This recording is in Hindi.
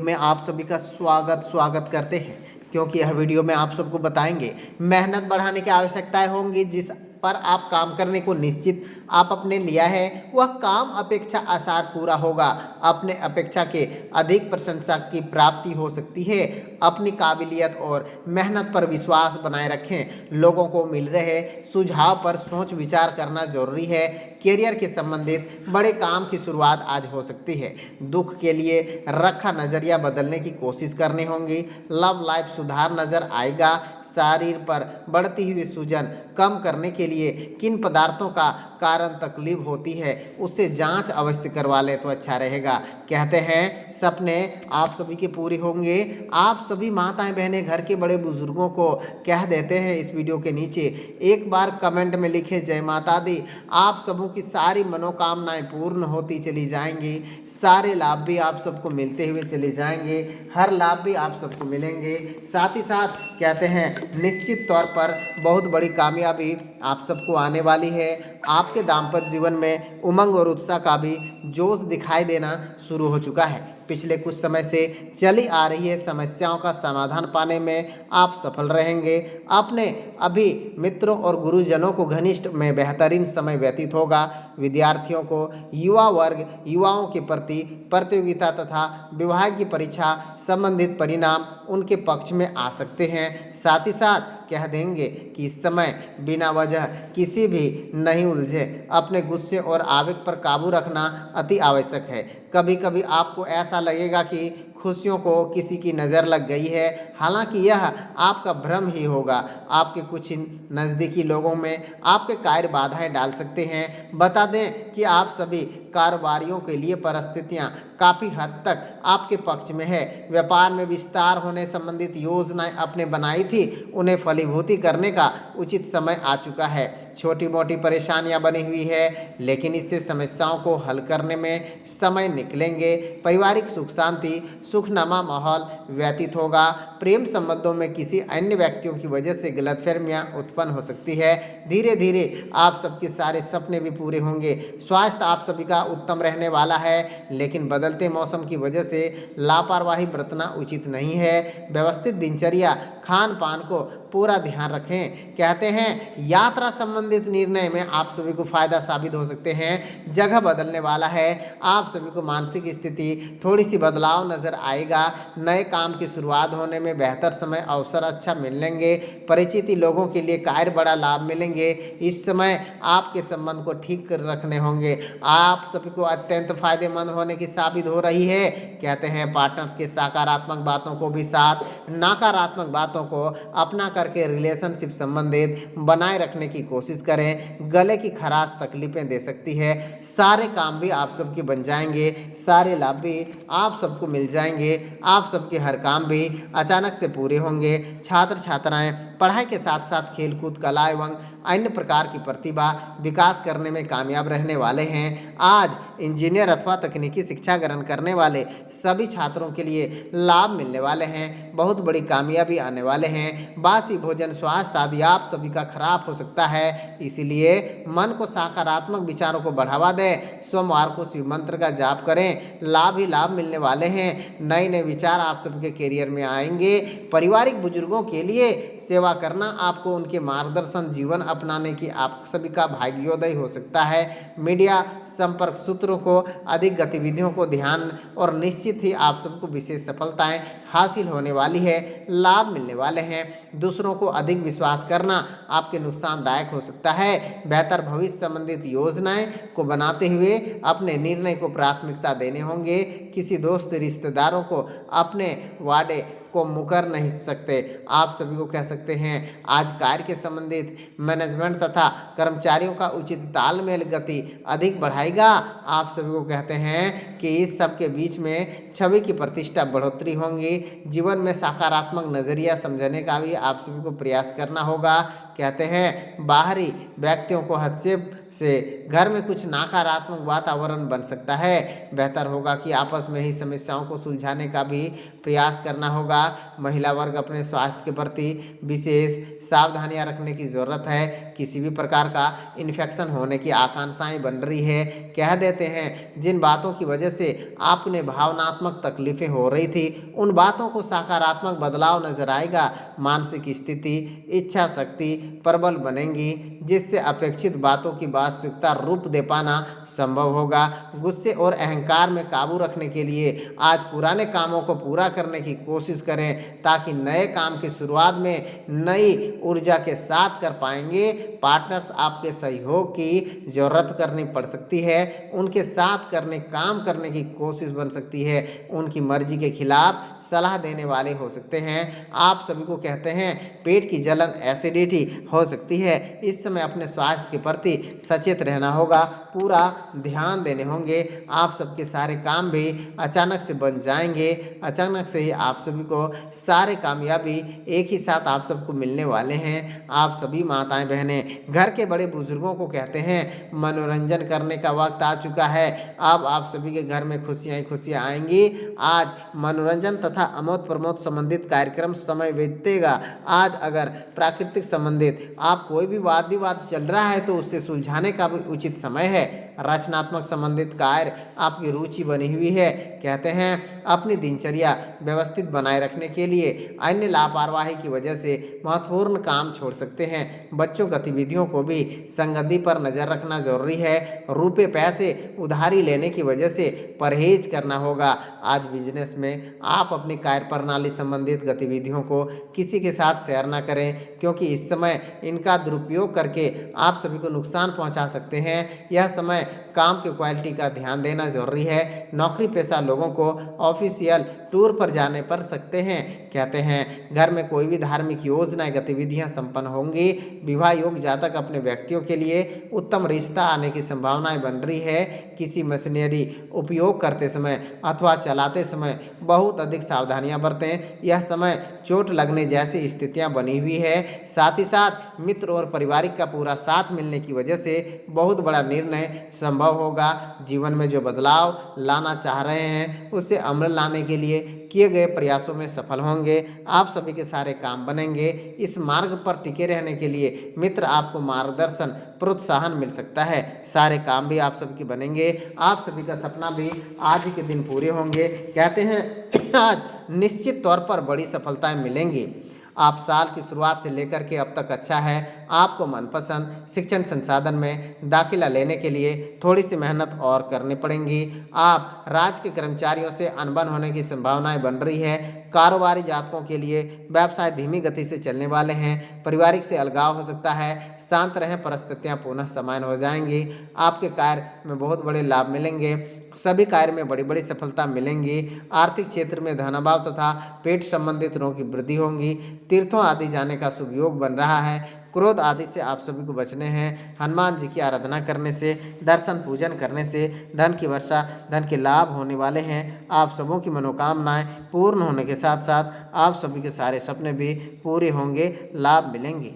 में आप सभी का स्वागत करते हैं, क्योंकि यह वीडियो में आप सबको बताएंगे मेहनत बढ़ाने की आवश्यकताएं होंगी। जिस पर आप काम करने को निश्चित आप अपने लिया है वह काम अपेक्षा आसार पूरा होगा। अपने अपेक्षा के अधिक प्रशंसा की प्राप्ति हो सकती है। अपनी काबिलियत और मेहनत पर विश्वास बनाए रखें। लोगों को मिल रहे सुझाव पर सोच विचार करना जरूरी है। करियर के संबंधित बड़े काम की शुरुआत आज हो सकती है। दुख के लिए रखा नजरिया बदलने की कोशिश करनी होगी। लव लाइफ सुधार नजर आएगा। शरीर पर बढ़ती हुई सूजन कम करने के लिए किन पदार्थों का कारण तकलीफ होती है उससे जांच अवश्य करवा लें तो अच्छा रहेगा। कहते हैं सपने आप सभी के पूरे होंगे। आप सभी माताएं बहनें घर के बड़े बुजुर्गों को कह देते हैं इस वीडियो के नीचे एक बार कमेंट में लिखे जय माता दी। आप सबों की सारी मनोकामनाएं पूर्ण होती चली जाएंगी। सारे लाभ भी आप सबको मिलते हुए चले जाएंगे। हर लाभ भी आप सबको मिलेंगे। साथ ही साथ कहते हैं निश्चित तौर पर बहुत बड़ी कामयाबी आप सबको आने वाली है। आपके दाम्पत्य जीवन में उमंग और उत्साह का भी जोश दिखाई देना शुरू हो चुका है। पिछले कुछ समय से चली आ रही है समस्याओं का समाधान पाने में आप सफल रहेंगे। अपने अभी मित्रों और गुरुजनों को घनिष्ठ में बेहतरीन समय व्यतीत होगा। विद्यार्थियों को युवा वर्ग युवाओं के प्रति प्रतियोगिता तथा विवाह की परीक्षा संबंधित परिणाम उनके पक्ष में आ सकते हैं। साथ ही साथ कह देंगे कि इस समय बिना वजह किसी भी नहीं उलझे। अपने गुस्से और आवेग पर काबू रखना अति आवश्यक है। कभी कभी आपको ऐसा लगेगा कि खुशियों को किसी की नज़र लग गई है, हालांकि यह आपका भ्रम ही होगा। आपके कुछ नज़दीकी लोगों में आपके कार्य बाधाएं डाल सकते हैं। बता दें कि आप सभी कारोबारियों के लिए परिस्थितियां काफ़ी हद तक आपके पक्ष में है। व्यापार में विस्तार होने संबंधित योजनाएं आपने बनाई थी उन्हें फलीभूति करने का उचित समय आ चुका है। छोटी मोटी परेशानियां बनी हुई है, लेकिन इससे समस्याओं को हल करने में समय निकलेंगे। पारिवारिक सुख शांति सुखनामा माहौल व्यतीत होगा। प्रेम संबंधों में किसी अन्य व्यक्तियों की वजह से गलतफहमियां उत्पन्न हो सकती है। धीरे धीरे आप सबके सारे सपने भी पूरे होंगे। स्वास्थ्य आप सभी का उत्तम रहने वाला है, लेकिन बदलते मौसम की वजह से लापरवाही बरतना उचित नहीं है। व्यवस्थित दिनचर्या खान पान को पूरा ध्यान रखें। कहते हैं यात्रा संबंधित निर्णय में आप सभी को फायदा साबित हो सकते हैं। जगह बदलने वाला है। आप सभी को मानसिक स्थिति थोड़ी सी बदलाव नजर आएगा। नए काम की शुरुआत होने में बेहतर समय अवसर अच्छा मिलेंगे। परिचित लोगों के लिए कार्य बड़ा लाभ मिलेंगे। इस समय आपके संबंध को ठीक कर रखने होंगे। आप सभी को अत्यंत फायदेमंद होने की साबित हो रही है। कहते हैं पार्टनर्स के सकारात्मक बातों को भी साथ नकारात्मक बातों को अपना करके रिलेशनशिप संबंधित बनाए रखने की कोशिश करें। गले की खराश तकलीफें दे सकती है। सारे काम भी आप सबके बन जाएंगे। सारे लाभ भी आप सबको मिल जाएंगे। आप सबके हर काम भी अचानक से पूरे होंगे। छात्र छात्राएं पढ़ाई के साथ साथ खेलकूद कला एवं अन्य प्रकार की प्रतिभा विकास करने में कामयाब रहने वाले हैं। आज इंजीनियर अथवा तकनीकी शिक्षा ग्रहण करने वाले सभी छात्रों के लिए लाभ मिलने वाले हैं। बहुत बड़ी कामयाबी आने वाले हैं। बासी भोजन स्वास्थ्य आदि आप सभी का खराब हो सकता है, इसीलिए मन को सकारात्मक विचारों को बढ़ावा दें। सोमवार को शिव मंत्र का जाप करें। लाभ ही लाभ मिलने वाले हैं। नए नए विचार आप सबके करियर में आएंगे। पारिवारिक बुजुर्गों के लिए सेवा करना आपको उनके मार्गदर्शन जीवन अपनाने की आप सभी का भाग्योदय हो सकता है। मीडिया संपर्क सूत्रों को अधिक गतिविधियों को ध्यान और निश्चित ही आप सबको विशेष सफलताएं हासिल होने वाली है। लाभ मिलने वाले हैं। दूसरों को अधिक विश्वास करना आपके नुकसानदायक हो सकता है। बेहतर भविष्य संबंधित योजनाएं को बनाते हुए अपने निर्णय को प्राथमिकता देने होंगे। किसी दोस्त रिश्तेदारों को अपने वादे को मुकर नहीं सकते। आप सभी को कह सकते हैं आज कार्य के संबंधित मैनेजमेंट तथा कर्मचारियों का उचित तालमेल गति अधिक बढ़ाएगा। आप सभी को कहते हैं कि इस सब के बीच में छवि की प्रतिष्ठा बढ़ोतरी होंगी। जीवन में सकारात्मक नजरिया समझने का भी आप सभी को प्रयास करना होगा। कहते हैं बाहरी व्यक्तियों को हद से से घर में कुछ नकारात्मक वातावरण बन सकता है। बेहतर होगा कि आपस में ही समस्याओं को सुलझाने का भी प्रयास करना होगा। महिला वर्ग अपने स्वास्थ्य के प्रति विशेष सावधानियां रखने की ज़रूरत है। किसी भी प्रकार का इन्फेक्शन होने की आशंकाएं बन रही है। कह देते हैं जिन बातों की वजह से आपने भावनात्मक तकलीफें हो रही थी उन बातों को सकारात्मक बदलाव नजर आएगा। मानसिक स्थिति, इच्छा शक्ति प्रबल बनेंगी जिससे अपेक्षित बातों की वास्तविकता रूप दे पाना संभव होगा। गुस्से और अहंकार में काबू रखने के लिए आज पुराने कामों को पूरा करने की कोशिश करें ताकि नए काम की शुरुआत में नई ऊर्जा के साथ कर पाएंगे। पार्टनर्स आपके सहयोग की जरूरत करनी पड़ सकती है। उनके साथ काम करने की कोशिश बन सकती है। उनकी मर्जी के खिलाफ सलाह देने वाले हो सकते हैं। आप सभी को कहते हैं पेट की जलन, एसिडिटी हो सकती है। इस समय अपने स्वास्थ्य के प्रति सचेत रहना होगा, पूरा ध्यान देने होंगे। आप सबके सारे काम भी अचानक से बन जाएंगे। अचानक से ही आप सभी को सारे कामयाबी एक ही साथ आप सबको मिलने वाले हैं। आप सभी माताएं बहनें घर के बड़े बुजुर्गों को कहते हैं मनोरंजन करने का वक्त आ चुका है। अब आप सभी के घर में खुशियां खुशियां आएंगी। आज मनोरंजन तथा अमोद प्रमोद संबंधित कार्यक्रम समय बीतेगा। आज अगर प्राकृतिक संबंधित आप कोई भी वाद विवाद चल रहा है तो उससे सुलझाने का भी उचित समय है। रचनात्मक संबंधित कार्य आपकी रुचि बनी हुई है। कहते हैं अपनी दिनचर्या व्यवस्थित बनाए रखने के लिए अन्य लापरवाही की वजह से महत्वपूर्ण काम छोड़ सकते हैं। बच्चों गतिविधियों को भी संगति पर नजर रखना जरूरी है। रुपए पैसे उधारी लेने की वजह से परहेज करना होगा। आज बिजनेस में आप अपनी कार्य प्रणाली संबंधित गतिविधियों को किसी के साथ शेयर ना करें क्योंकि इस समय इनका दुरुपयोग करके आप सभी को नुकसान पहुंचा सकते हैं। यह समय काम की क्वालिटी का ध्यान देना जरूरी है। नौकरी पेशा लोगों को ऑफिशियल टूर पर जाने पड़ सकते हैं। कहते हैं घर में कोई भी धार्मिक योजनाएं गतिविधियां संपन्न होंगी। विवाह योग जातक अपने व्यक्तियों के लिए उत्तम रिश्ता आने की संभावनाएं बन रही है। किसी मशीनरी उपयोग करते समय अथवा चलाते समय बहुत अधिक सावधानियां बरतें। यह समय चोट लगने जैसी स्थितियां बनी हुई है। साथ ही साथ मित्र और पारिवारिक का पूरा साथ मिलने की वजह से बहुत बड़ा निर्णय संभव होगा। जीवन में जो बदलाव लाना चाह रहे हैं उससे अमल लाने के लिए किए गए प्रयासों में सफल होंगे। आप सभी के सारे काम बनेंगे। इस मार्ग पर टिके रहने के लिए मित्र आपको मार्गदर्शन प्रोत्साहन मिल सकता है। सारे काम भी आप सभी के बनेंगे। आप सभी का सपना भी आज ही के दिन पूरे होंगे। कहते हैं आज निश्चित तौर पर बड़ी सफलताएं मिलेंगी। आप साल की शुरुआत से लेकर के अब तक अच्छा है। आपको मनपसंद शिक्षण संसाधन में दाखिला लेने के लिए थोड़ी सी मेहनत और करनी पड़ेगी। आप राज्य के कर्मचारियों से अनबन होने की संभावनाएं बन रही है। कारोबारी जातकों के लिए व्यवसाय धीमी गति से चलने वाले हैं। पारिवारिक से अलगाव हो सकता है। शांत रहें, परिस्थितियां पुनः सामान्य हो जाएंगी। आपके कार्य में बहुत बड़े लाभ मिलेंगे। सभी कार्य में बड़ी बड़ी सफलता मिलेंगी। आर्थिक क्षेत्र में धनाभाव तथा पेट संबंधित रोगों की वृद्धि होंगी। तीर्थों आदि जाने का शुभ योग बन रहा है। क्रोध आदि से आप सभी को बचने हैं। हनुमान जी की आराधना करने से, दर्शन पूजन करने से धन की वर्षा, धन के लाभ होने वाले हैं। आप सबों की मनोकामनाएं पूर्ण होने के साथ साथ आप सभी के सारे सपने भी पूरे होंगे, लाभ मिलेंगे।